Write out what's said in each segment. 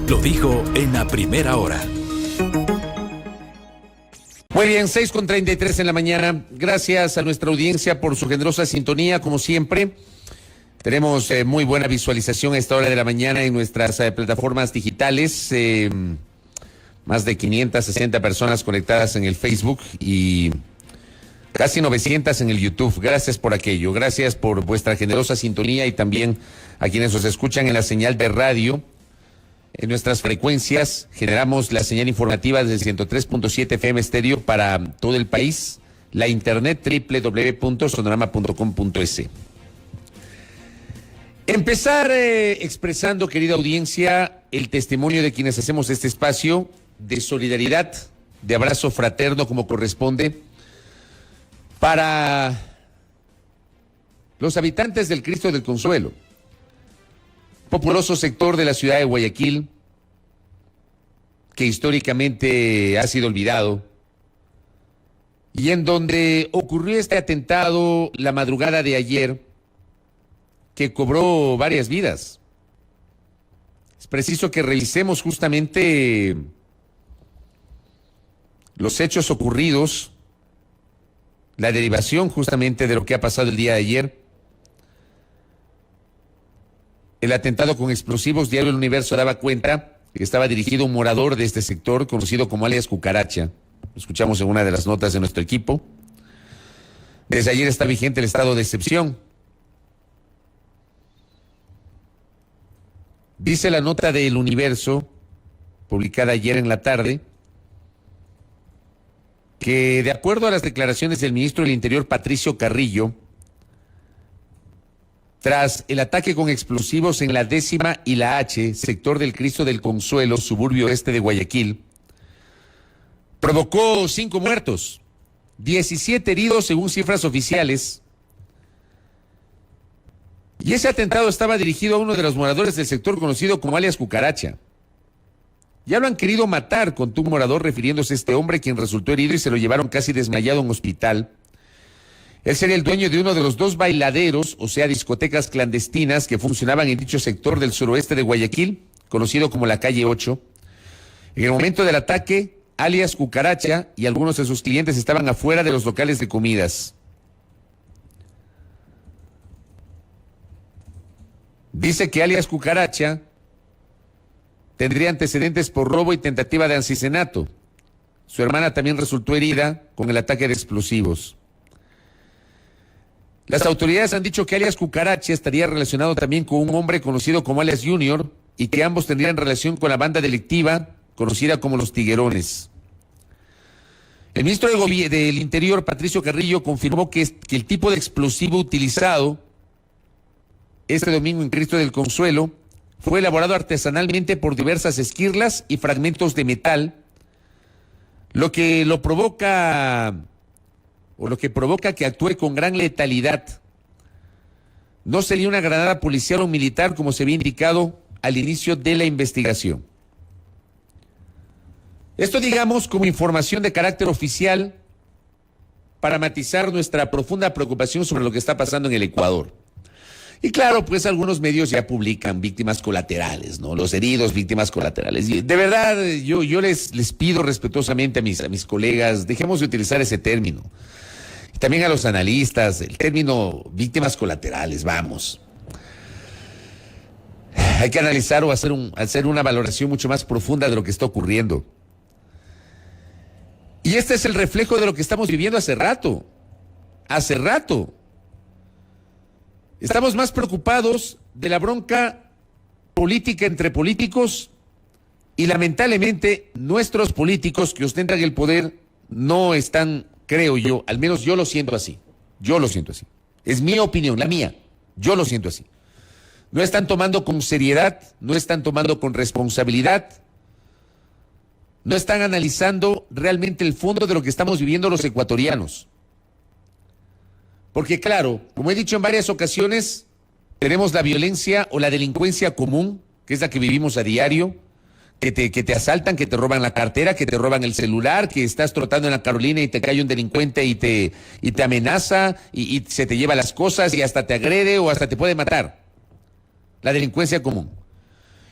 lo dijo en la primera hora. Muy bien, 6:33 en la mañana. Gracias a nuestra audiencia por su generosa sintonía, como siempre. Tenemos muy buena visualización a esta hora de la mañana en nuestras plataformas digitales. Más de 560 personas conectadas en el Facebook y casi 900 en el YouTube. Gracias por aquello. Gracias por vuestra generosa sintonía y también a quienes nos escuchan en la señal de radio. En nuestras frecuencias generamos la señal informativa desde 103.7 FM estéreo para todo el país, la internet www.sonorama.com.es. Empezar expresando, querida audiencia, el testimonio de quienes hacemos este espacio de solidaridad, de abrazo fraterno como corresponde, para los habitantes del Cristo del Consuelo, populoso sector de la ciudad de Guayaquil, que históricamente ha sido olvidado, y en donde ocurrió este atentado la madrugada de ayer, que cobró varias vidas. Es preciso que revisemos justamente los hechos ocurridos, la derivación justamente de lo que ha pasado el día de ayer. El atentado con explosivos, Diario El Universo daba cuenta que estaba dirigido a un morador de este sector, conocido como alias Cucaracha. Lo escuchamos en una de las notas de nuestro equipo. Desde ayer está vigente el estado de excepción. Dice la nota de El Universo, publicada ayer en la tarde, que de acuerdo a las declaraciones del ministro del Interior, Patricio Carrillo, tras el ataque con explosivos en la 10ª y la H, sector del Cristo del Consuelo, suburbio este de Guayaquil, provocó 5 muertos, 17 heridos según cifras oficiales. Y ese atentado estaba dirigido a uno de los moradores del sector conocido como alias Cucaracha. Ya lo han querido matar, contó un morador refiriéndose a este hombre, quien resultó herido y se lo llevaron casi desmayado a un hospital. Él sería el dueño de uno de los 2 bailaderos, o sea, discotecas clandestinas que funcionaban en dicho sector del suroeste de Guayaquil, conocido como la calle 8. En el momento del ataque, alias Cucaracha y algunos de sus clientes estaban afuera de los locales de comidas. Dice que alias Cucaracha tendría antecedentes por robo y tentativa de asesinato. Su hermana también resultó herida con el ataque de explosivos. Las autoridades han dicho que alias Cucaracha estaría relacionado también con un hombre conocido como alias Junior y que ambos tendrían relación con la banda delictiva conocida como los Tiguerones. El ministro del Interior, Patricio Carrillo, confirmó que el tipo de explosivo utilizado este domingo en Cristo del Consuelo fue elaborado artesanalmente por diversas esquirlas y fragmentos de metal, lo que provoca que actúe con gran letalidad. No sería una granada policial o militar como se había indicado al inicio de la investigación. Esto, digamos, como información de carácter oficial para matizar nuestra profunda preocupación sobre lo que está pasando en el Ecuador. Y claro, pues algunos medios ya publican víctimas colaterales, ¿no? Los heridos, víctimas colaterales. Y de verdad, yo les pido respetuosamente a mis colegas, dejemos de utilizar ese término. Y también a los analistas, el término víctimas colaterales, vamos. Hay que analizar o hacer una valoración mucho más profunda de lo que está ocurriendo. Y este es el reflejo de lo que estamos viviendo hace rato. Hace rato. Estamos más preocupados de la bronca política entre políticos y lamentablemente nuestros políticos que ostentan el poder no están, creo yo, al menos yo lo siento así. Yo lo siento así. Es mi opinión, la mía. Yo lo siento así. No están tomando con seriedad, no están tomando con responsabilidad, no están analizando realmente el fondo de lo que estamos viviendo los ecuatorianos. Porque claro, como he dicho en varias ocasiones, tenemos la violencia o la delincuencia común, que es la que vivimos a diario, que te asaltan, que te roban la cartera, que te roban el celular, que estás trotando en la Carolina y te cae un delincuente y te amenaza y se te lleva las cosas y hasta te agrede o hasta te puede matar. La delincuencia común.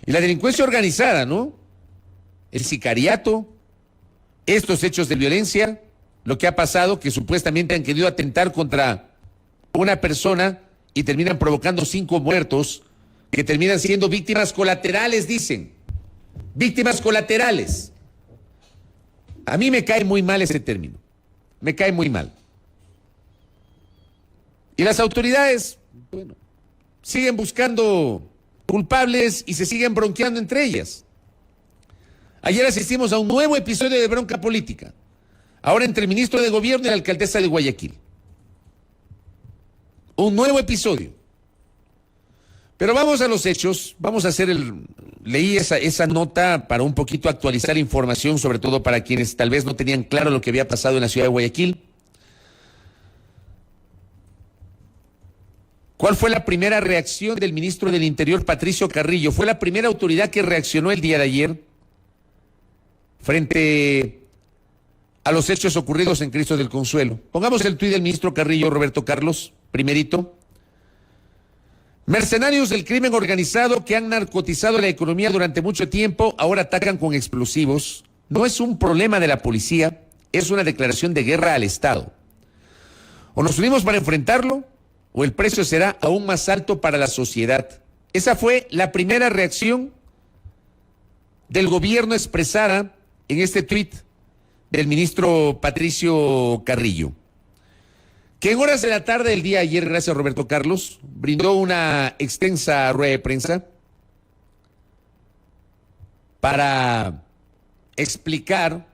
Y la delincuencia organizada, ¿no? El sicariato, estos hechos de violencia, lo que ha pasado, que supuestamente han querido atentar contra una persona y terminan provocando 5 muertos, que terminan siendo víctimas colaterales, dicen. Víctimas colaterales. A mí me cae muy mal ese término. Me cae muy mal. Y las autoridades, bueno, siguen buscando culpables y se siguen bronqueando entre ellas. Ayer asistimos a un nuevo episodio de bronca política. Ahora entre el ministro de Gobierno y la alcaldesa de Guayaquil. Un nuevo episodio. Pero vamos a los hechos. Vamos a hacer leí esa nota para un poquito actualizar información, sobre todo para quienes tal vez no tenían claro lo que había pasado en la ciudad de Guayaquil. ¿Cuál fue la primera reacción del ministro del Interior, Patricio Carrillo? Fue la primera autoridad que reaccionó el día de ayer frente a los hechos ocurridos en Cristo del Consuelo. Pongamos el tuit del ministro Carrillo, Roberto Carlos, primerito. Mercenarios del crimen organizado que han narcotizado la economía durante mucho tiempo ahora atacan con explosivos. No es un problema de la policía, es una declaración de guerra al Estado. O nos unimos para enfrentarlo, o el precio será aún más alto para la sociedad. Esa fue la primera reacción del gobierno expresada en este tuit del ministro Patricio Carrillo, que en horas de la tarde del día de ayer, gracias a Roberto Carlos, brindó una extensa rueda de prensa para explicar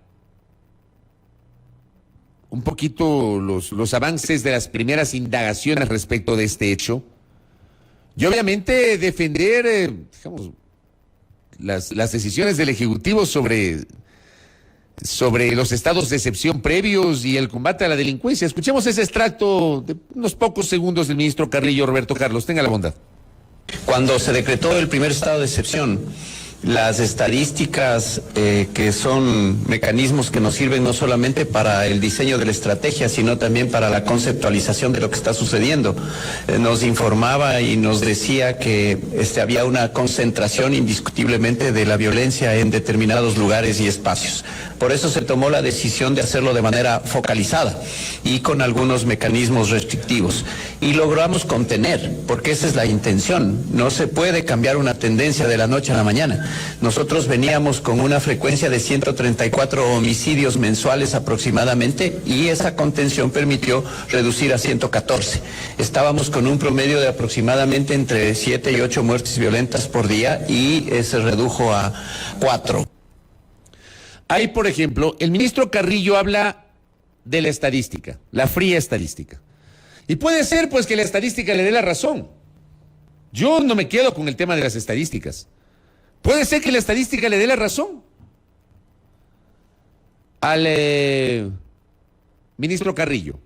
un poquito los avances de las primeras indagaciones respecto de este hecho y obviamente defender, digamos, las decisiones del Ejecutivo sobre los estados de excepción previos y el combate a la delincuencia. Escuchemos ese extracto de unos pocos segundos del ministro Carrillo. Roberto Carlos, tenga la bondad. Cuando se decretó el primer estado de excepción, las estadísticas que son mecanismos que nos sirven no solamente para el diseño de la estrategia, sino también para la conceptualización de lo que está sucediendo. Nos informaba y nos decía que había una concentración indiscutiblemente de la violencia en determinados lugares y espacios. Por eso se tomó la decisión de hacerlo de manera focalizada y con algunos mecanismos restrictivos. Y logramos contener, porque esa es la intención. No se puede cambiar una tendencia de la noche a la mañana. Nosotros veníamos con una frecuencia de 134 homicidios mensuales aproximadamente y esa contención permitió reducir a 114. Estábamos con un promedio de aproximadamente entre 7 y 8 muertes violentas por día y se redujo a 4. Ahí, por ejemplo, el ministro Carrillo habla de la estadística, la fría estadística. Y puede ser, pues, que la estadística le dé la razón. Yo no me quedo con el tema de las estadísticas. Puede ser que la estadística le dé la razón al ministro Carrillo.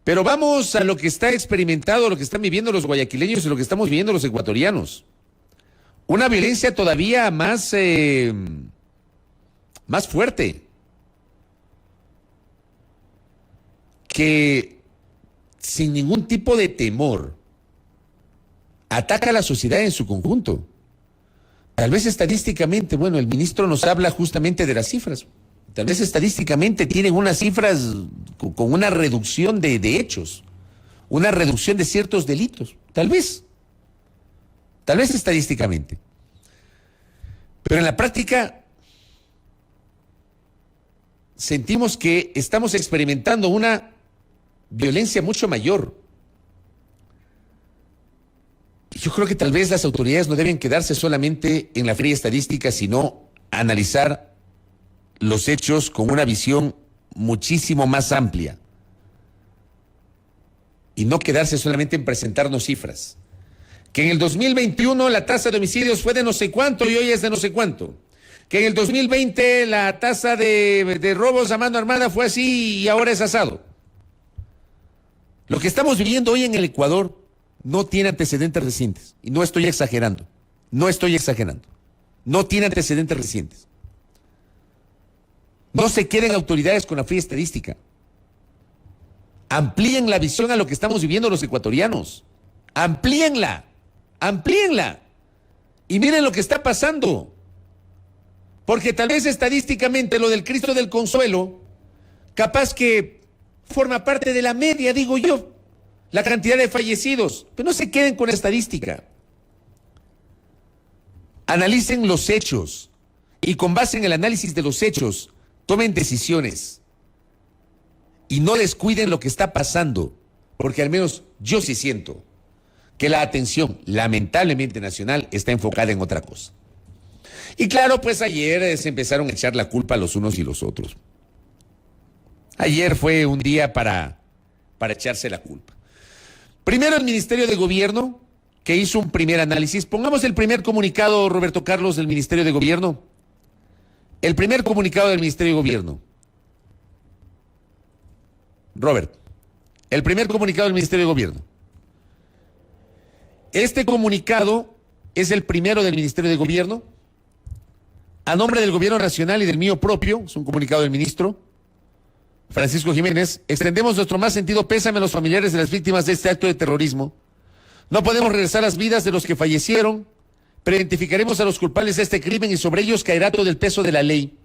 Pero vamos a lo que está experimentado, lo que están viviendo los guayaquileños y lo que estamos viviendo los ecuatorianos. Una violencia todavía más fuerte, que sin ningún tipo de temor ataca a la sociedad en su conjunto. Tal vez estadísticamente, bueno, el ministro nos habla justamente de las cifras. Tal vez estadísticamente tienen unas cifras con una reducción de hechos, una reducción de ciertos delitos. Tal vez estadísticamente. Pero en la práctica sentimos que estamos experimentando una violencia mucho mayor. Yo creo que tal vez las autoridades no deben quedarse solamente en la fría estadística, sino analizar los hechos con una visión muchísimo más amplia. Y no quedarse solamente en presentarnos cifras. Que en el 2021 la tasa de homicidios fue de no sé cuánto y hoy es de no sé cuánto. Que en el 2020 la tasa de robos a mano armada fue así y ahora es asado. Lo que estamos viviendo hoy en el Ecuador no tiene antecedentes recientes. Y no estoy exagerando. No tiene antecedentes recientes. No se queden autoridades con la fría estadística. Amplíen la visión a lo que estamos viviendo los ecuatorianos. Amplíenla. Y miren lo que está pasando. Porque tal vez estadísticamente lo del Cristo del Consuelo, capaz que forma parte de la media, digo yo, la cantidad de fallecidos. Pero no se queden con la estadística. Analicen los hechos y con base en el análisis de los hechos, tomen decisiones. Y no descuiden lo que está pasando, porque al menos yo sí siento que la atención, lamentablemente nacional, está enfocada en otra cosa. Y claro, pues ayer se empezaron a echar la culpa a los unos y los otros. Ayer fue un día para echarse la culpa. Primero el Ministerio de Gobierno, que hizo un primer análisis. Pongamos el primer comunicado, Roberto Carlos, del Ministerio de Gobierno. El primer comunicado del Ministerio de Gobierno. Robert, el primer comunicado del Ministerio de Gobierno. Este comunicado es el primero del Ministerio de Gobierno. A nombre del Gobierno Nacional y del mío propio, es un comunicado del ministro Francisco Jiménez, extendemos nuestro más sentido pésame a los familiares de las víctimas de este acto de terrorismo. No podemos regresar las vidas de los que fallecieron, pero identificaremos a los culpables de este crimen y sobre ellos caerá todo el peso de la ley.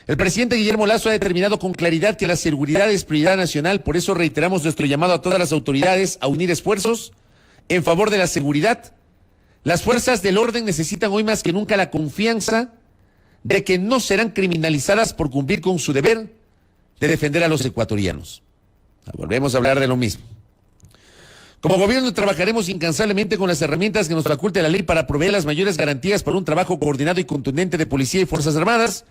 El presidente Guillermo Lasso ha determinado con claridad que la seguridad es prioridad nacional, por eso reiteramos nuestro llamado a todas las autoridades a unir esfuerzos en favor de la seguridad. Las fuerzas del orden necesitan hoy más que nunca la confianza de que no serán criminalizadas por cumplir con su deber de defender a los ecuatorianos. Volvemos a hablar de lo mismo. Como gobierno trabajaremos incansablemente con las herramientas que nos faculte la ley para proveer las mayores garantías para un trabajo coordinado y contundente de policía y Fuerzas Armadas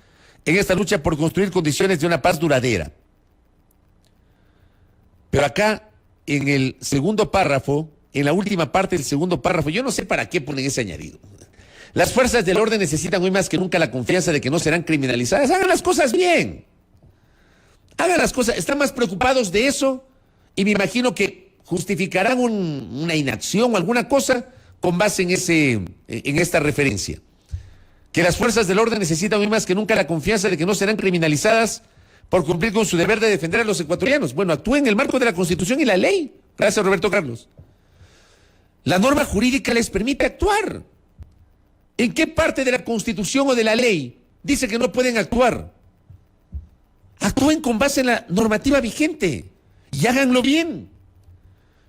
en esta lucha por construir condiciones de una paz duradera. Pero acá, en el segundo párrafo, en la última parte del segundo párrafo, yo no sé para qué ponen ese añadido. Las fuerzas del orden necesitan hoy más que nunca la confianza de que no serán criminalizadas. Hagan las cosas bien. Hagan las cosas. Están más preocupados de eso y me imagino que justificarán una inacción o alguna cosa con base en esta referencia. Que las fuerzas del orden necesitan hoy más que nunca la confianza de que no serán criminalizadas por cumplir con su deber de defender a los ecuatorianos. Bueno, actúen en el marco de la Constitución y la ley. Gracias, Roberto Carlos. La norma jurídica les permite actuar. ¿En qué parte de la Constitución o de la ley dice que no pueden actuar? Actúen con base en la normativa vigente y háganlo bien.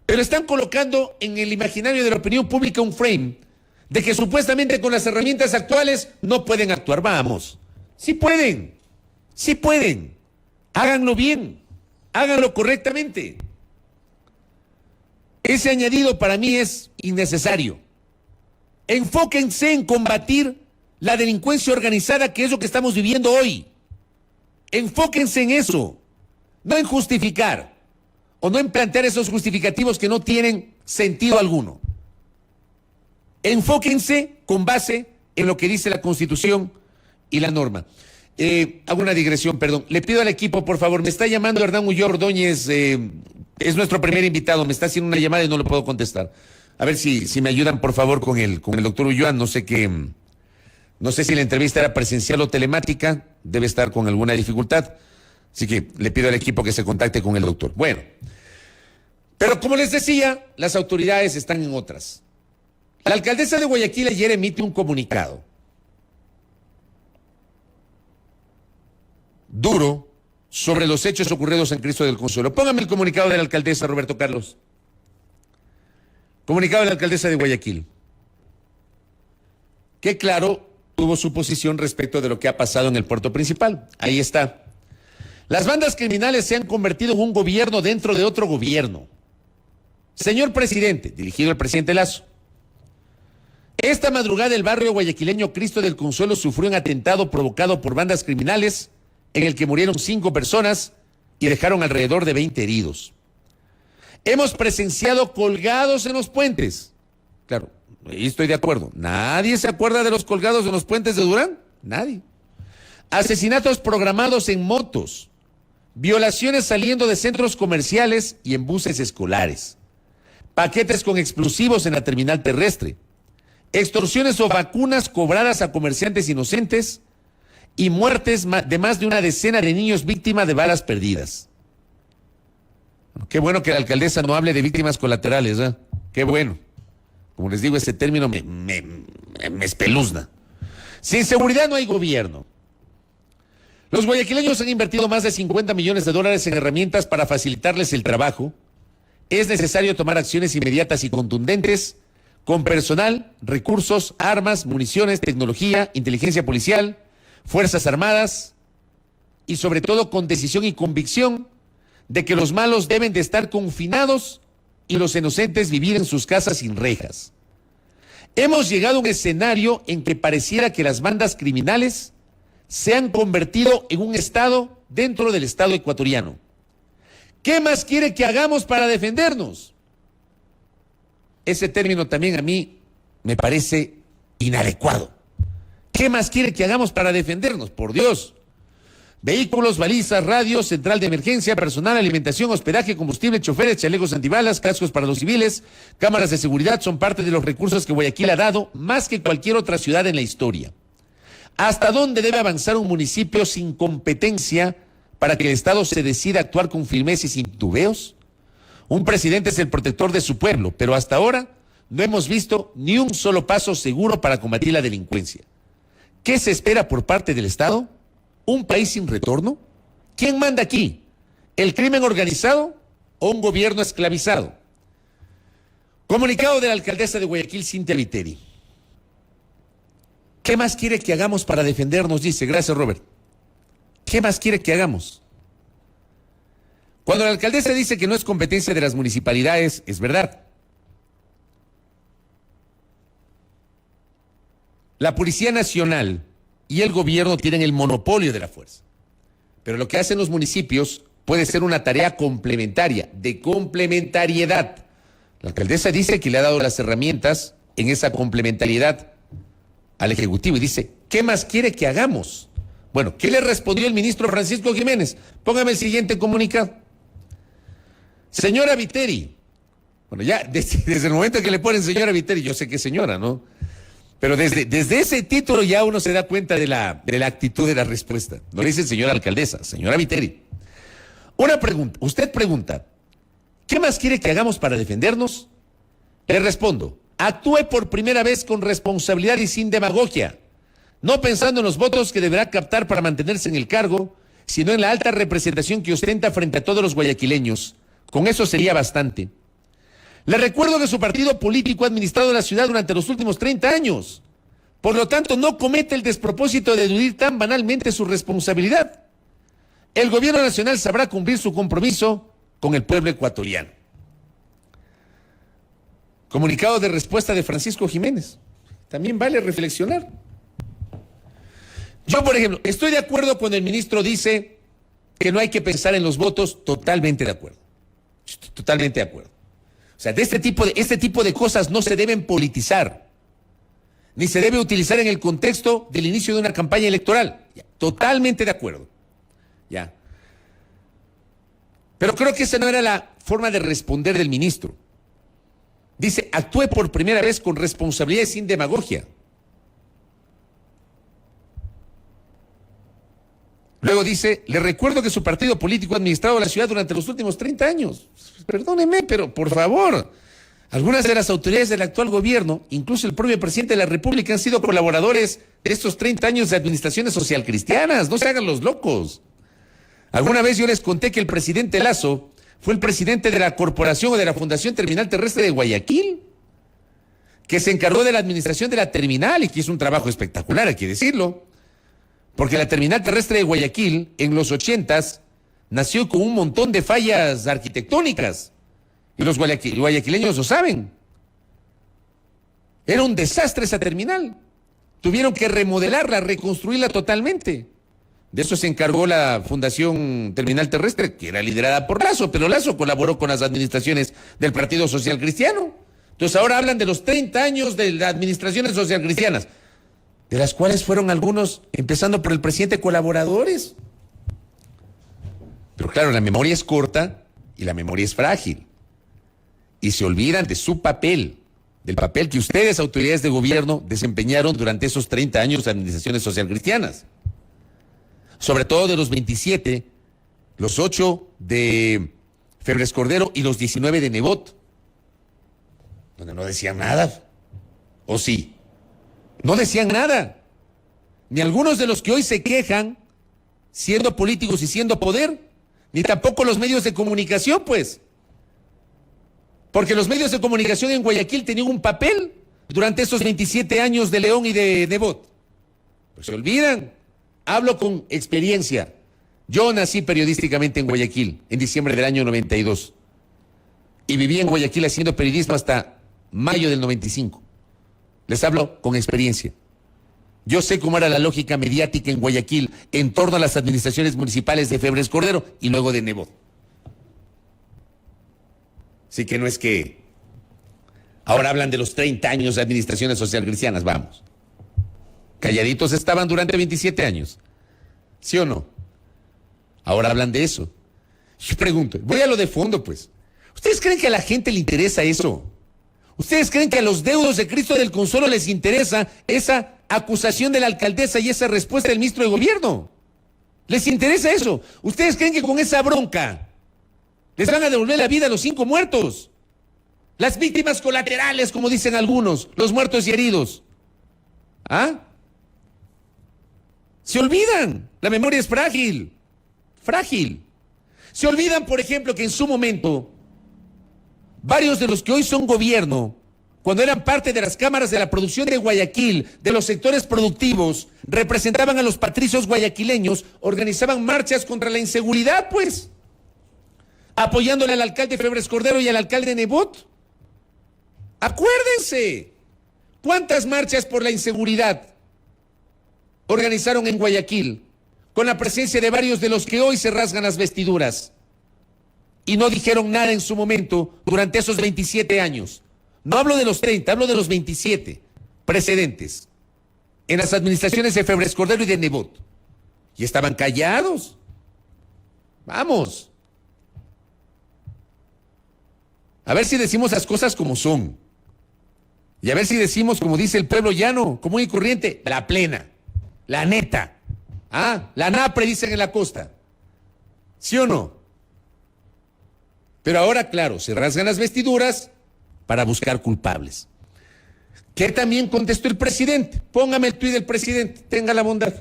Pero están colocando en el imaginario de la opinión pública un frame de que supuestamente con las herramientas actuales no pueden actuar. Vamos, sí pueden, sí pueden. Háganlo bien, háganlo correctamente. Ese añadido para mí es innecesario. Enfóquense en combatir la delincuencia organizada, que es lo que estamos viviendo hoy. Enfóquense en eso, no en justificar o no en plantear esos justificativos que no tienen sentido alguno. Enfóquense con base en lo que dice la Constitución y la norma. Hago una digresión, perdón. Le pido al equipo, por favor, me está llamando Hernán Ulloa Ordóñez, es nuestro primer invitado, me está haciendo una llamada y no lo puedo contestar. A ver si me ayudan, por favor, con el doctor Ulloa. No sé si la entrevista era presencial o telemática, debe estar con alguna dificultad. Así que le pido al equipo que se contacte con el doctor. Bueno, pero como les decía, las autoridades están en otras. La alcaldesa de Guayaquil ayer emite un comunicado duro sobre los hechos ocurridos en Cristo del Consuelo. Póngame el comunicado de la alcaldesa, Roberto Carlos. Comunicado de la alcaldesa de Guayaquil, que claro, tuvo su posición respecto de lo que ha pasado en el puerto principal. Ahí está. Las bandas criminales se han convertido en un gobierno dentro de otro gobierno. Señor presidente, dirigido al presidente Lasso, esta madrugada el barrio guayaquileño Cristo del Consuelo sufrió un atentado provocado por bandas criminales en el que murieron 5 personas y dejaron alrededor de 20 heridos. Hemos presenciado colgados en los puentes. Claro, ahí estoy de acuerdo. ¿Nadie se acuerda de los colgados en los puentes de Durán? Nadie. Asesinatos programados en motos. Violaciones saliendo de centros comerciales y en buses escolares. Paquetes con explosivos en la terminal terrestre. Extorsiones o vacunas cobradas a comerciantes inocentes y muertes de más de una decena de niños víctimas de balas perdidas. Qué bueno que la alcaldesa no hable de víctimas colaterales, ¿eh? Qué bueno. Como les digo, ese término me espeluzna. Sin seguridad no hay gobierno. Los guayaquileños han invertido más de 50 millones de dólares en herramientas para facilitarles el trabajo. Es necesario tomar acciones inmediatas y contundentes con personal, recursos, armas, municiones, tecnología, inteligencia policial, fuerzas armadas y sobre todo con decisión y convicción de que los malos deben de estar confinados y los inocentes vivir en sus casas sin rejas. Hemos llegado a un escenario en que pareciera que las bandas criminales se han convertido en un Estado dentro del Estado ecuatoriano. ¿Qué más quiere que hagamos para defendernos? Ese término también a mí me parece inadecuado. ¿Qué más quiere que hagamos para defendernos? Por Dios. Vehículos, balizas, radios, central de emergencia, personal, alimentación, hospedaje, combustible, choferes, chalecos antibalas, cascos para los civiles, cámaras de seguridad son parte de los recursos que Guayaquil ha dado más que cualquier otra ciudad en la historia. ¿Hasta dónde debe avanzar un municipio sin competencia para que el Estado se decida a actuar con firmeza y sin titubeos? Un presidente es el protector de su pueblo, pero hasta ahora no hemos visto ni un solo paso seguro para combatir la delincuencia. ¿Qué se espera por parte del Estado? ¿Un país sin retorno? ¿Quién manda aquí? ¿El crimen organizado o un gobierno esclavizado? Comunicado de la alcaldesa de Guayaquil, Cintia Viteri. ¿Qué más quiere que hagamos para defendernos? Dice, gracias Robert. ¿Qué más quiere que hagamos? Cuando la alcaldesa dice que no es competencia de las municipalidades, es verdad. La Policía Nacional y el gobierno tienen el monopolio de la fuerza. Pero lo que hacen los municipios puede ser una tarea complementaria, de complementariedad. La alcaldesa dice que le ha dado las herramientas en esa complementariedad al Ejecutivo y dice, ¿qué más quiere que hagamos? Bueno, ¿qué le respondió el ministro Francisco Jiménez? Póngame el siguiente comunicado. Señora Viteri, bueno, ya desde el momento que le ponen señora Viteri, yo sé que es señora, ¿no? Pero desde ese título ya uno se da cuenta de la actitud de la respuesta. No le dicen señora alcaldesa, señora Viteri. Una pregunta, usted pregunta, ¿qué más quiere que hagamos para defendernos? Le respondo, actúe por primera vez con responsabilidad y sin demagogia, no pensando en los votos que deberá captar para mantenerse en el cargo, sino en la alta representación que ostenta frente a todos los guayaquileños. Con eso sería bastante. Le recuerdo que su partido político ha administrado la ciudad durante los últimos 30 años. Por lo tanto, no comete el despropósito de eludir tan banalmente su responsabilidad. El gobierno nacional sabrá cumplir su compromiso con el pueblo ecuatoriano. Comunicado de respuesta de Francisco Jiménez. También vale reflexionar. Yo, por ejemplo, estoy de acuerdo cuando el ministro dice que no hay que pensar en los votos, totalmente de acuerdo. Totalmente de acuerdo. O sea, este tipo de cosas no se deben politizar, ni se debe utilizar en el contexto del inicio de una campaña electoral. Ya, totalmente de acuerdo. Ya. Pero creo que esa no era la forma de responder del ministro. Dice, actúe por primera vez con responsabilidad y sin demagogia. Luego dice, le recuerdo que su partido político ha administrado la ciudad durante los últimos 30 años. Perdóneme, pero por favor, algunas de las autoridades del actual gobierno, incluso el propio presidente de la República, han sido colaboradores de estos 30 años de administraciones socialcristianas. No se hagan los locos. Alguna vez yo les conté que el presidente Lazo fue el presidente de la corporación o de la Fundación Terminal Terrestre de Guayaquil, que se encargó de la administración de la terminal y que hizo un trabajo espectacular, hay que decirlo. Porque la terminal terrestre de Guayaquil, en los 80s, nació con un montón de fallas arquitectónicas. Y los guayaquileños lo saben. Era un desastre esa terminal. Tuvieron que remodelarla, reconstruirla totalmente. De eso se encargó la Fundación Terminal Terrestre, que era liderada por Lazo, pero Lazo colaboró con las administraciones del Partido Social Cristiano. Entonces ahora hablan de los 30 años de las administraciones socialcristianas, de las cuales fueron algunos, empezando por el presidente, colaboradores. Pero claro, la memoria es corta y la memoria es frágil. Y se olvidan de su papel, del papel que ustedes, autoridades de gobierno, desempeñaron durante esos 30 años de administraciones socialcristianas. Sobre todo de los 27, los 8 de Febres Cordero y los 19 de Nebot, donde no decían nada. ¿O sí? No decían nada. Ni algunos de los que hoy se quejan, siendo políticos y siendo poder, ni tampoco los medios de comunicación, pues. Porque los medios de comunicación en Guayaquil tenían un papel durante esos 27 años de León y de Nebot. Pues se olvidan. Hablo con experiencia. Yo nací periodísticamente en Guayaquil en diciembre del año 92 y viví en Guayaquil haciendo periodismo hasta mayo del 95. Les hablo con experiencia. Yo sé cómo era la lógica mediática en Guayaquil en torno a las administraciones municipales de Febres Cordero y luego de Nebot. Así que no es que ahora hablan de los 30 años de administraciones socialcristianas, vamos. Calladitos estaban durante 27 años. ¿Sí o no? Ahora hablan de eso. Yo pregunto, voy a lo de fondo, pues. ¿Ustedes creen que a la gente le interesa eso? ¿Ustedes creen que a los deudos de Cristo del Consuelo les interesa esa acusación de la alcaldesa y esa respuesta del ministro de Gobierno? ¿Les interesa eso? ¿Ustedes creen que con esa bronca les van a devolver la vida a los 5 muertos? Las víctimas colaterales, como dicen algunos, los muertos y heridos. ¿Ah? Se olvidan. La memoria es frágil. Frágil. Se olvidan, por ejemplo, que en su momento varios de los que hoy son gobierno, cuando eran parte de las cámaras de la producción de Guayaquil, de los sectores productivos, representaban a los patricios guayaquileños, organizaban marchas contra la inseguridad, pues, apoyándole al alcalde Febres Cordero y al alcalde Nebot. Acuérdense, ¿cuántas marchas por la inseguridad organizaron en Guayaquil con la presencia de varios de los que hoy se rasgan las vestiduras? Y no dijeron nada en su momento durante esos 27 años. No hablo de los 30, hablo de los 27 precedentes en las administraciones de Febres Cordero y de Nebot. Y estaban callados. Vamos. A ver si decimos las cosas como son. Y a ver si decimos, como dice el pueblo llano, común y corriente, la plena, la neta. Ah, la napre dicen en la costa. ¿Sí o no? Pero ahora, claro, se rasgan las vestiduras para buscar culpables. ¿Qué también contestó el presidente? Póngame el tuit del presidente, tenga la bondad.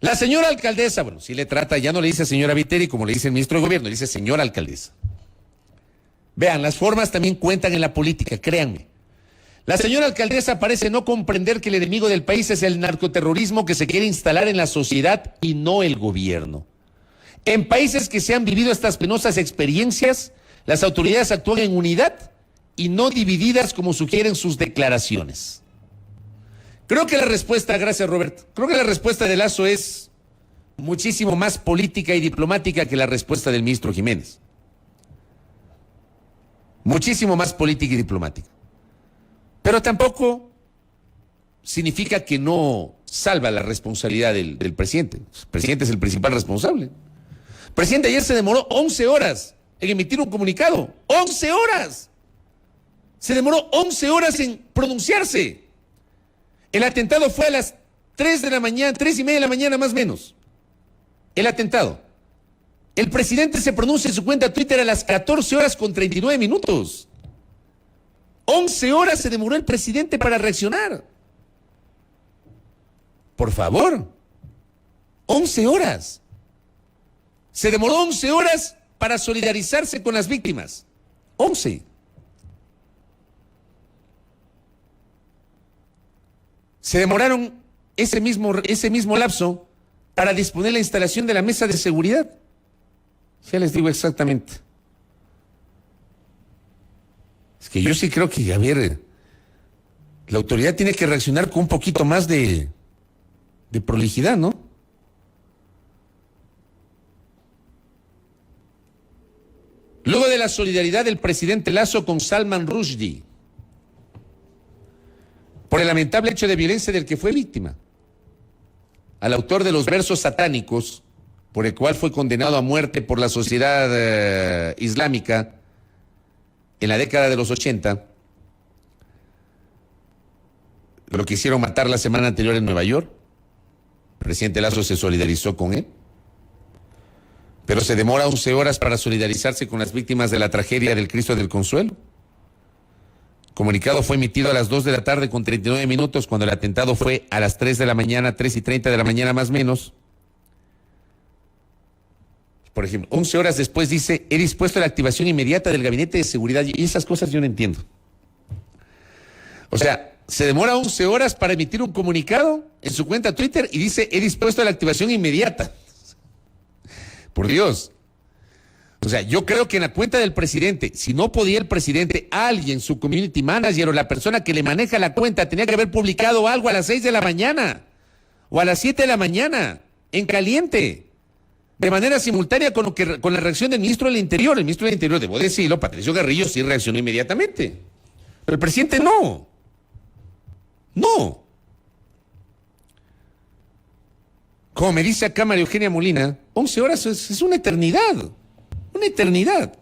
La señora alcaldesa, bueno, si le trata, ya no le dice señora Viteri como le dice el ministro de Gobierno, le dice señora alcaldesa. Vean, las formas también cuentan en la política, créanme. La señora alcaldesa parece no comprender que el enemigo del país es el narcoterrorismo que se quiere instalar en la sociedad y no el gobierno. En países que se han vivido estas penosas experiencias, las autoridades actúan en unidad y no divididas como sugieren sus declaraciones. Creo que la respuesta, gracias Roberto, creo que la respuesta de Lasso es muchísimo más política y diplomática que la respuesta del ministro Jiménez. Muchísimo más política y diplomática. Pero tampoco significa que no salva la responsabilidad del presidente. El presidente es el principal responsable. El presidente ayer se demoró 11 horas en emitir un comunicado. 11 horas. Se demoró 11 horas en pronunciarse. El atentado fue a las 3 de la mañana, 3:30 de la mañana más o menos. El atentado. El presidente se pronuncia en su cuenta Twitter a las 14 horas con 39 minutos. 11 horas se demoró el presidente para reaccionar. Por favor. 11 horas. Se demoró 11 horas para solidarizarse con las víctimas. 11. Se demoraron ese mismo lapso para disponer la instalación de la mesa de seguridad. Ya les digo exactamente. Es que yo sí creo que, a ver, la autoridad tiene que reaccionar con un poquito más de prolijidad, ¿no? Luego de la solidaridad del presidente Lasso con Salman Rushdie, por el lamentable hecho de violencia del que fue víctima, al autor de los versos satánicos, por el cual fue condenado a muerte por la sociedad islámica en la década de los 80, lo quisieron matar la semana anterior en Nueva York. El presidente Lasso se solidarizó con él, pero se demora 11 horas para solidarizarse con las víctimas de la tragedia del Cristo del Consuelo. Comunicado fue emitido a las 2 de la tarde con 39 minutos, cuando el atentado fue a las 3 de la mañana, 3:30 de la mañana más o menos. Por ejemplo, 11 horas después dice, he dispuesto la activación inmediata del gabinete de seguridad. Y esas cosas yo no entiendo. O sea, se demora 11 horas para emitir un comunicado en su cuenta Twitter y dice, he dispuesto la activación inmediata. Por Dios. O sea, yo creo que en la cuenta del presidente, si no podía el presidente, alguien, su community manager o la persona que le maneja la cuenta, tenía que haber publicado algo a las 6 de la mañana o a las 7 de la mañana, en caliente, de manera simultánea con la reacción del ministro del Interior. El ministro del Interior, debo decirlo, Patricio Carrillo, sí reaccionó inmediatamente. Pero el presidente no. No. Como me dice acá María Eugenia Molina, 11 horas es una eternidad. Una eternidad.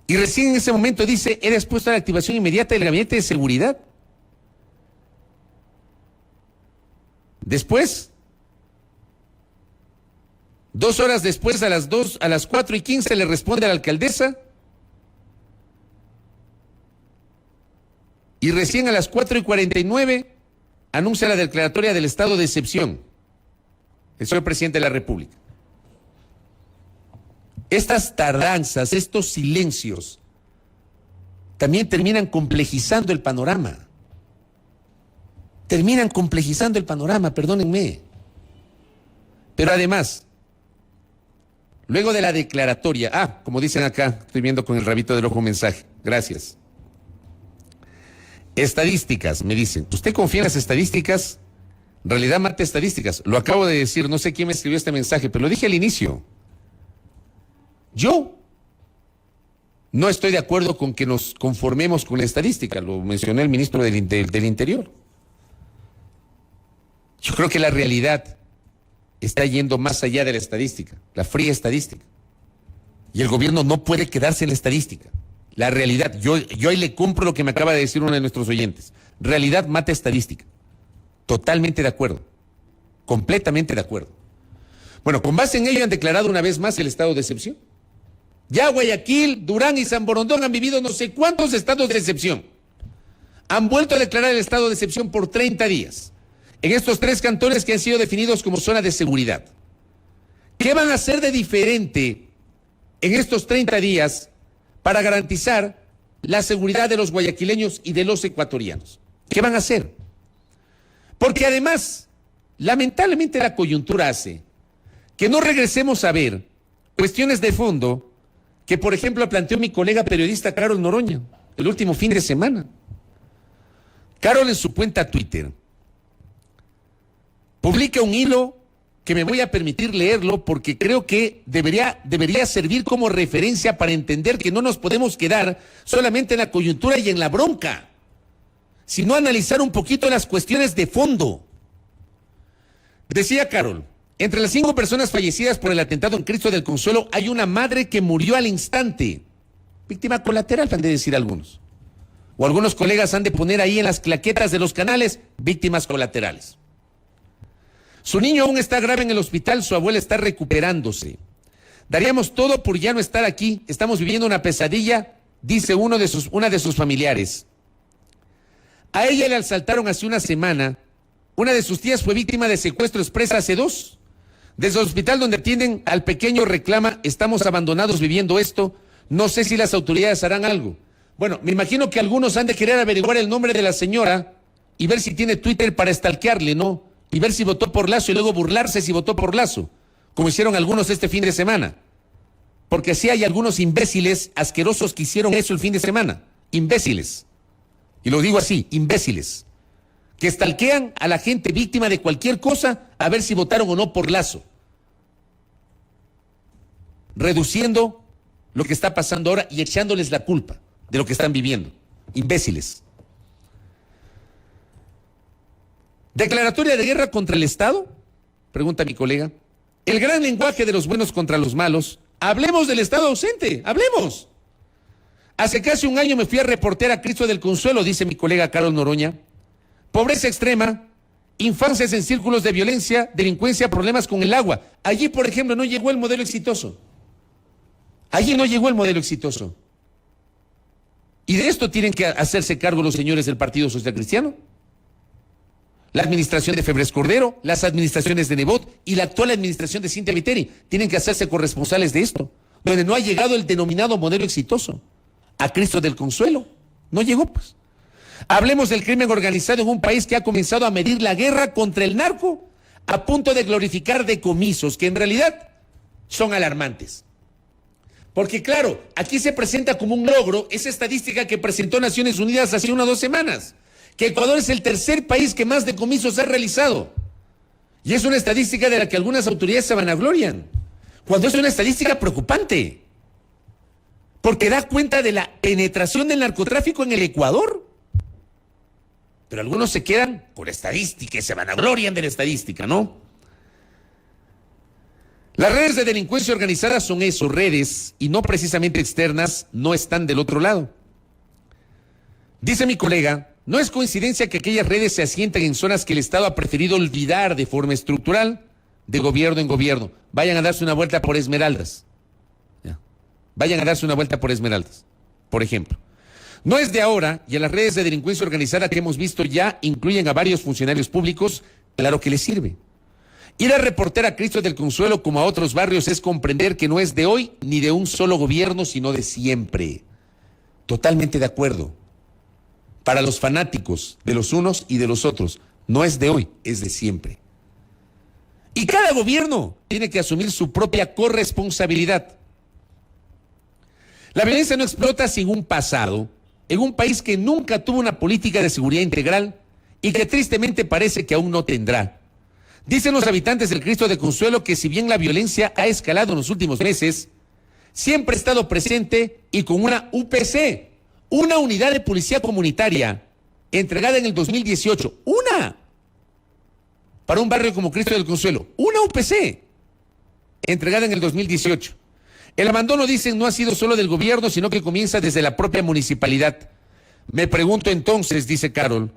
Y recién en ese momento dice, he dispuesto a la activación inmediata del gabinete de seguridad. Después, 2 horas después, a las 4:15, le responde a la alcaldesa. Y recién a las 4:49 anuncia la declaratoria del estado de excepción el señor presidente de la República. Estas tardanzas, estos silencios, también terminan complejizando el panorama. Terminan complejizando el panorama, perdónenme. Pero además, luego de la declaratoria, como dicen acá, estoy viendo con el rabito del ojo un mensaje, gracias. Estadísticas, me dicen, ¿usted confía en las estadísticas? Realidad mata estadísticas. Lo acabo de decir, no sé quién me escribió este mensaje, pero lo dije al inicio. Yo no estoy de acuerdo con que nos conformemos con la estadística, lo mencionó el ministro del Interior. Yo creo que la realidad está yendo más allá de la estadística, la fría estadística. Y el gobierno no puede quedarse en la estadística. La realidad, yo ahí le compro lo que me acaba de decir uno de nuestros oyentes. Realidad mata estadística. Totalmente de acuerdo. Completamente de acuerdo. Bueno, con base en ello han declarado una vez más el estado de excepción. Ya Guayaquil, Durán y San Borondón han vivido no sé cuántos estados de excepción. Han vuelto a declarar el estado de excepción por 30 días. En estos 3 cantones que han sido definidos como zona de seguridad. ¿Qué van a hacer de diferente en estos 30 días para garantizar la seguridad de los guayaquileños y de los ecuatorianos? ¿Qué van a hacer? Porque además, lamentablemente la coyuntura hace que no regresemos a ver cuestiones de fondo que, por ejemplo, planteó mi colega periodista Carol Noroña el último fin de semana. Carol, en su cuenta Twitter, publica un hilo que me voy a permitir leerlo porque creo que debería servir como referencia para entender que no nos podemos quedar solamente en la coyuntura y en la bronca, sino analizar un poquito las cuestiones de fondo. Decía Carol, entre las 5 personas fallecidas por el atentado en Cristo del Consuelo hay una madre que murió al instante. Víctima colateral, han de decir algunos. O algunos colegas han de poner ahí en las claquetas de los canales, víctimas colaterales. Su niño aún está grave en el hospital, su abuela está recuperándose. Daríamos todo por ya no estar aquí, estamos viviendo una pesadilla, dice una de sus familiares. A ella le asaltaron hace una semana, una de sus tías fue víctima de secuestro expresa hace 2. Desde el hospital donde atienden al pequeño reclama, estamos abandonados viviendo esto, no sé si las autoridades harán algo. Bueno, me imagino que algunos han de querer averiguar el nombre de la señora y ver si tiene Twitter para stalkearle, ¿no? Y ver si votó por Lazo y luego burlarse si votó por Lazo, como hicieron algunos este fin de semana. Porque sí hay algunos imbéciles asquerosos que hicieron eso el fin de semana. Imbéciles. Y lo digo así, imbéciles. Que stalkean a la gente víctima de cualquier cosa a ver si votaron o no por Lazo. Reduciendo lo que está pasando ahora y echándoles la culpa de lo que están viviendo. Imbéciles. ¿Declaratoria de guerra contra el Estado? Pregunta mi colega. El gran lenguaje de los buenos contra los malos. Hablemos del Estado ausente, hablemos. Hace casi un año me fui a reportear a Cristo del Consuelo, dice mi colega Carol Noroña. Pobreza extrema, infancias en círculos de violencia, delincuencia, problemas con el agua. Allí, por ejemplo, no llegó el modelo exitoso. Allí no llegó el modelo exitoso. Y de esto tienen que hacerse cargo los señores del Partido Social Cristiano. La administración de Febres Cordero, las administraciones de Nebot y la actual administración de Cintia Viteri tienen que hacerse corresponsales de esto, donde no ha llegado el denominado modelo exitoso. A Cristo del Consuelo. No llegó, pues. Hablemos del crimen organizado en un país que ha comenzado a medir la guerra contra el narco a punto de glorificar decomisos que en realidad son alarmantes. Porque claro, aquí se presenta como un logro esa estadística que presentó Naciones Unidas hace 1 o 2 semanas, que Ecuador es el tercer país que más decomisos ha realizado. Y es una estadística de la que algunas autoridades se vanaglorian, cuando es una estadística preocupante, porque da cuenta de la penetración del narcotráfico en el Ecuador. Pero algunos se quedan con la estadística y se vanaglorian de la estadística, ¿no? Las redes de delincuencia organizada son eso, redes, y no precisamente externas, no están del otro lado. Dice mi colega, no es coincidencia que aquellas redes se asienten en zonas que el Estado ha preferido olvidar de forma estructural, de gobierno en gobierno. Vayan a darse una vuelta por Esmeraldas. Ya. Vayan a darse una vuelta por Esmeraldas, por ejemplo. No es de ahora, y a las redes de delincuencia organizada que hemos visto ya incluyen a varios funcionarios públicos, claro que les sirve. Ir a reportar a Cristo del Consuelo como a otros barrios es comprender que no es de hoy ni de un solo gobierno, sino de siempre. Totalmente de acuerdo. Para los fanáticos de los unos y de los otros, no es de hoy, es de siempre. Y cada gobierno tiene que asumir su propia corresponsabilidad. La violencia no explota sin un pasado, en un país que nunca tuvo una política de seguridad integral y que tristemente parece que aún no tendrá. Dicen los habitantes del Cristo de Consuelo que si bien la violencia ha escalado en los últimos meses, siempre ha estado presente y con una UPC, una unidad de policía comunitaria, entregada en el 2018, para un barrio como Cristo del Consuelo, una UPC, entregada en el 2018. El abandono, dicen, no ha sido solo del gobierno, sino que comienza desde la propia municipalidad. Me pregunto entonces, dice Carol,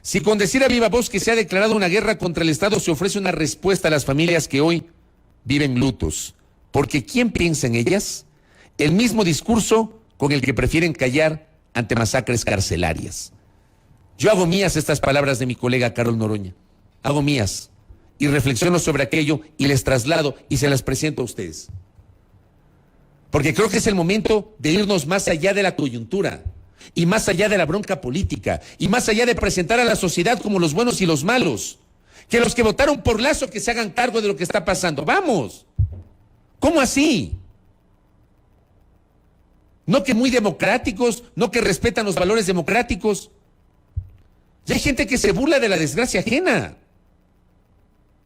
si con decir a viva voz que se ha declarado una guerra contra el Estado se ofrece una respuesta a las familias que hoy viven lutos. Porque ¿quién piensa en ellas? El mismo discurso con el que prefieren callar ante masacres carcelarias. Yo hago mías estas palabras de mi colega Carol Noroña. Hago mías y reflexiono sobre aquello y les traslado y se las presento a ustedes. Porque creo que es el momento de irnos más allá de la coyuntura y más allá de la bronca política y más allá de presentar a la sociedad como los buenos y los malos. Que los que votaron por Lazo que se hagan cargo de lo que está pasando. ¡Vamos! ¿Cómo así? No que muy democráticos, no que respetan los valores democráticos. Y hay gente que se burla de la desgracia ajena.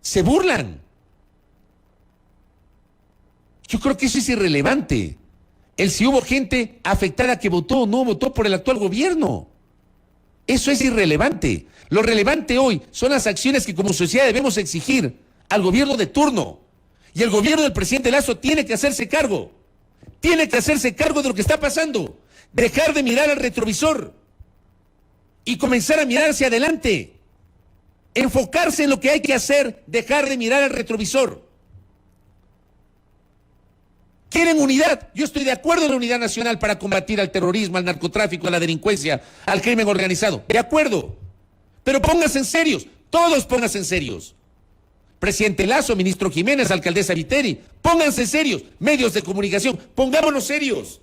Se burlan. Yo creo que eso es irrelevante. El si hubo gente afectada que votó o no votó por el actual gobierno. Eso es irrelevante. Lo relevante hoy son las acciones que como sociedad debemos exigir al gobierno de turno. Y el gobierno del presidente Lazo tiene que hacerse cargo. Tiene que hacerse cargo de lo que está pasando. Dejar de mirar al retrovisor y comenzar a mirar hacia adelante. Enfocarse en lo que hay que hacer, dejar de mirar al retrovisor. ¿Quieren unidad? Yo estoy de acuerdo en la unidad nacional para combatir al terrorismo, al narcotráfico, a la delincuencia, al crimen organizado. De acuerdo. Pero pónganse en serios. Todos pónganse en serios. Presidente Lazo, ministro Jiménez, alcaldesa Viteri, pónganse serios. Medios de comunicación, pongámonos serios.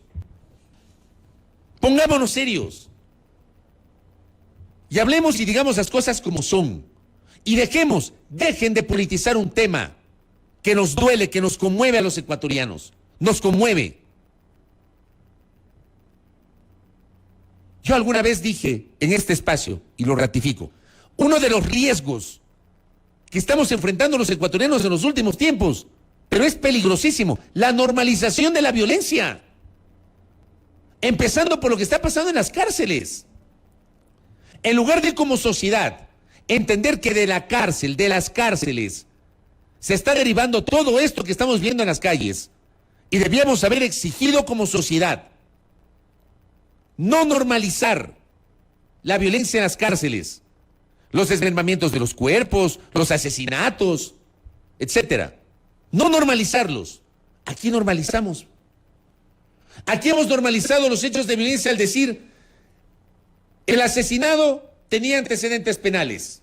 Pongámonos serios. Y hablemos y digamos las cosas como son. Y dejen de politizar un tema que nos duele, que nos conmueve a los ecuatorianos. Nos conmueve. Yo alguna vez dije en este espacio, y lo ratifico, uno de los riesgos que estamos enfrentando los ecuatorianos en los últimos tiempos, pero es peligrosísimo, la normalización de la violencia. Empezando por lo que está pasando en las cárceles. En lugar de como sociedad entender que de la cárcel, de las cárceles, se está derivando todo esto que estamos viendo en las calles, y debíamos haber exigido como sociedad no normalizar la violencia en las cárceles, los desmembramientos de los cuerpos, los asesinatos, etcétera. No normalizarlos. Aquí normalizamos. Aquí hemos normalizado los hechos de violencia al decir El asesinado tenía antecedentes penales.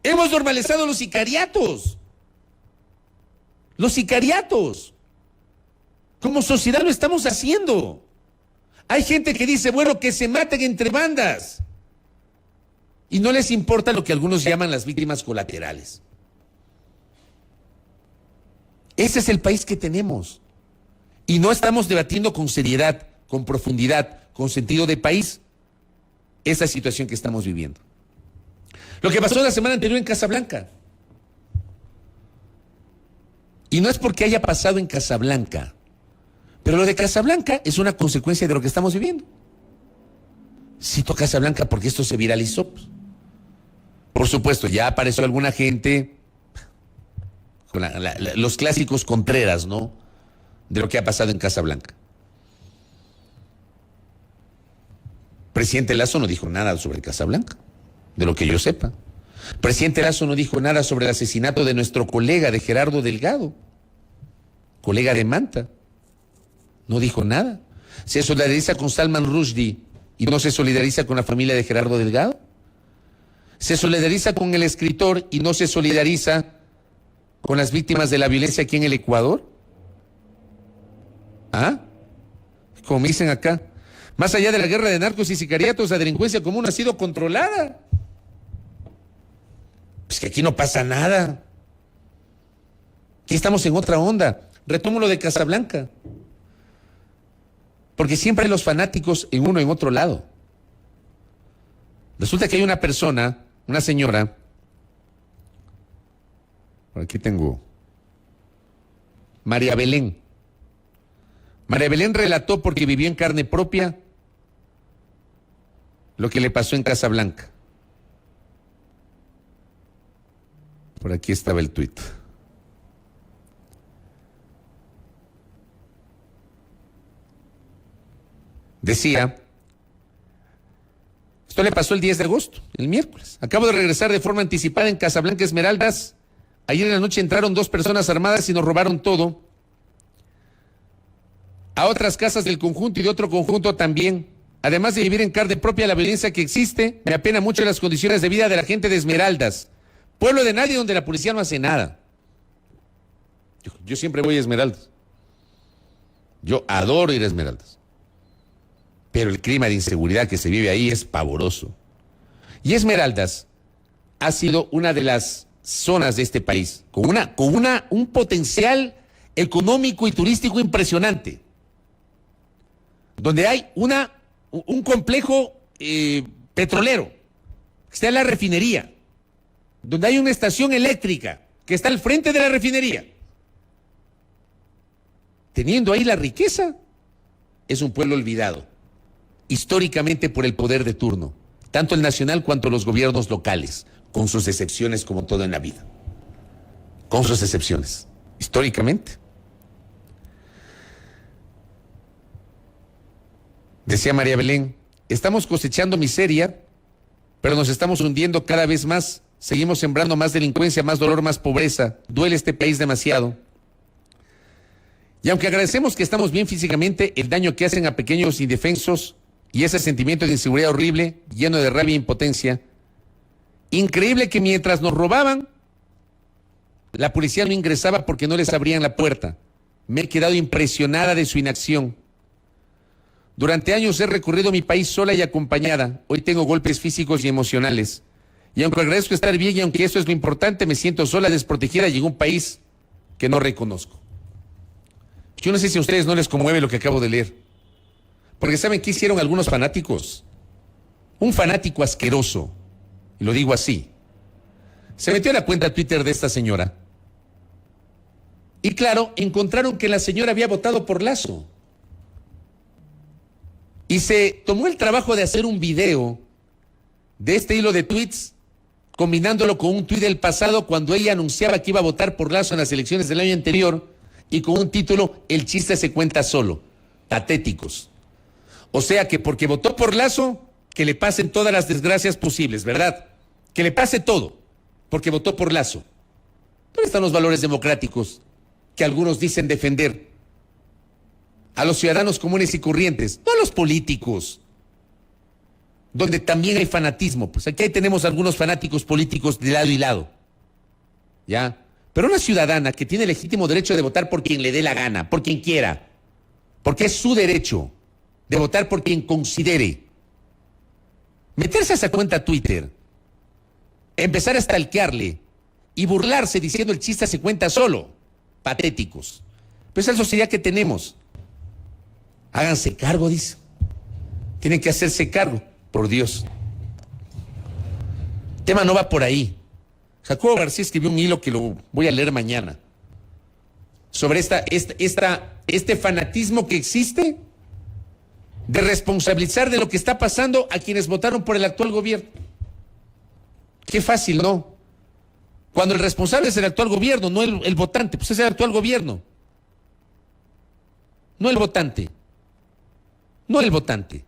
Hemos normalizado los sicariatos. Los sicariatos. Como sociedad lo estamos haciendo. Hay gente que dice, bueno, que se maten entre bandas. Y no les importa lo que algunos llaman las víctimas colaterales. Ese es el país que tenemos. Y no estamos debatiendo con seriedad, con profundidad, con sentido de país, esa situación que estamos viviendo. Lo que pasó la semana anterior en Casablanca. Y no es porque haya pasado en Casablanca, pero lo de Casablanca es una consecuencia de lo que estamos viviendo. Cito Casablanca porque esto se viralizó. Por supuesto, ya apareció alguna gente con los clásicos Contreras, ¿no? De lo que ha pasado en Casablanca. Presidente Lasso no dijo nada sobre Casablanca, de lo que yo sepa. Presidente Lasso no dijo nada sobre el asesinato de nuestro colega, de Gerardo Delgado, colega de Manta. No dijo nada. ¿Se solidariza con Salman Rushdie y no se solidariza con la familia de Gerardo Delgado? ¿Se solidariza con el escritor y no se solidariza con las víctimas de la violencia aquí en el Ecuador? ¿Ah? Como me dicen acá, más allá de la guerra de narcos y sicariatos, la delincuencia común ha sido controlada. Pues que aquí no pasa nada. Aquí estamos en otra onda. Retomo lo de Casablanca. Porque siempre hay los fanáticos en uno y en otro lado. Resulta que hay una persona, una señora, por aquí tengo, María Belén. María Belén relató porque vivió en carne propia lo que le pasó en Casablanca. Por aquí estaba el tuit. Decía, esto le pasó el 10 de agosto, el miércoles. Acabo de regresar de forma anticipada en Casablanca Esmeraldas. Ayer en la noche entraron 2 personas armadas y nos robaron todo. A otras casas del conjunto y de otro conjunto también. Además de vivir en carne propia la violencia que existe, me apena mucho las condiciones de vida de la gente de Esmeraldas. Pueblo de nadie donde la policía no hace nada. Yo siempre voy a Esmeraldas. Yo adoro ir a Esmeraldas. Pero el clima de inseguridad que se vive ahí es pavoroso. Y Esmeraldas ha sido una de las zonas de este país con un potencial económico y turístico impresionante, donde hay un complejo petrolero, que está en la refinería, donde hay una estación eléctrica que está al frente de la refinería. Teniendo ahí la riqueza, es un pueblo olvidado, históricamente por el poder de turno, tanto el nacional cuanto los gobiernos locales, con sus excepciones como todo en la vida. Con sus excepciones, históricamente. Decía María Belén, estamos cosechando miseria, pero nos estamos hundiendo cada vez más. Seguimos sembrando más delincuencia, más dolor, más pobreza. Duele este país demasiado. Y aunque agradecemos que estamos bien físicamente, el daño que hacen a pequeños indefensos y ese sentimiento de inseguridad horrible, lleno de rabia e impotencia. Increíble que mientras nos robaban, la policía no ingresaba porque no les abrían la puerta. Me he quedado impresionada de su inacción. Durante años he recorrido mi país sola y acompañada. Hoy tengo golpes físicos y emocionales. Y aunque agradezco estar bien y aunque eso es lo importante, me siento sola, desprotegida y en un país que no reconozco. Yo no sé si a ustedes no les conmueve lo que acabo de leer. Porque ¿saben qué hicieron algunos fanáticos? Un fanático asqueroso, y lo digo así, se metió a la cuenta Twitter de esta señora. Y claro, encontraron que la señora había votado por Lasso. Y se tomó el trabajo de hacer un video de este hilo de tweets, combinándolo con un tuit del pasado cuando ella anunciaba que iba a votar por Lasso en las elecciones del año anterior, y con un título, el chiste se cuenta solo. Patéticos. O sea que porque votó por Lasso, que le pasen todas las desgracias posibles, ¿verdad? Que le pase todo, porque votó por Lasso. ¿Dónde están los valores democráticos que algunos dicen defender? A los ciudadanos comunes y corrientes, no a los políticos. donde también hay fanatismo. Pues aquí tenemos algunos fanáticos políticos de lado y lado. ¿Ya? Pero una ciudadana que tiene legítimo derecho de votar por quien le dé la gana, por quien quiera, porque es su derecho de votar por quien considere. Meterse a esa cuenta Twitter, empezar a stalkearle y burlarse diciendo el chiste se cuenta solo. Patéticos. Pero esa es la sociedad que tenemos. Háganse cargo, dice. Tienen que hacerse cargo, por Dios. El tema no va por ahí. Jacobo García escribió un hilo que lo voy a leer mañana sobre este fanatismo que existe de responsabilizar de lo que está pasando a quienes votaron por el actual gobierno. Qué fácil, ¿no? Cuando el responsable es el actual gobierno, no el votante, pues es el actual gobierno. No el votante. No el votante.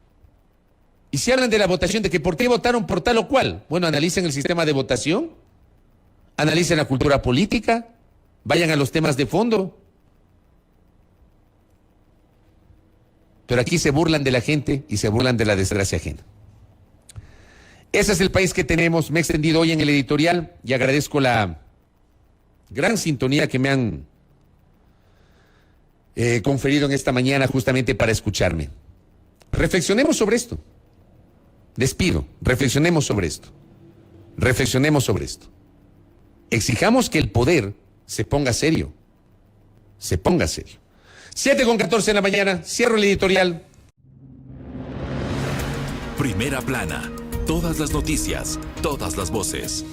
Y si hablan de la votación, de que por qué votaron por tal o cual, bueno, analicen el sistema de votación, analicen la cultura política, vayan a los temas de fondo. Pero aquí se burlan de la gente y se burlan de la desgracia ajena. Ese es el país que tenemos. Me he extendido hoy en el editorial y agradezco la gran sintonía que me han conferido en esta mañana justamente para escucharme. Reflexionemos sobre esto. Les pido, reflexionemos sobre esto. Reflexionemos sobre esto. Exijamos que el poder se ponga serio. Se ponga serio. 7:14 de la mañana, cierro el editorial. Primera plana. Todas las noticias, todas las voces.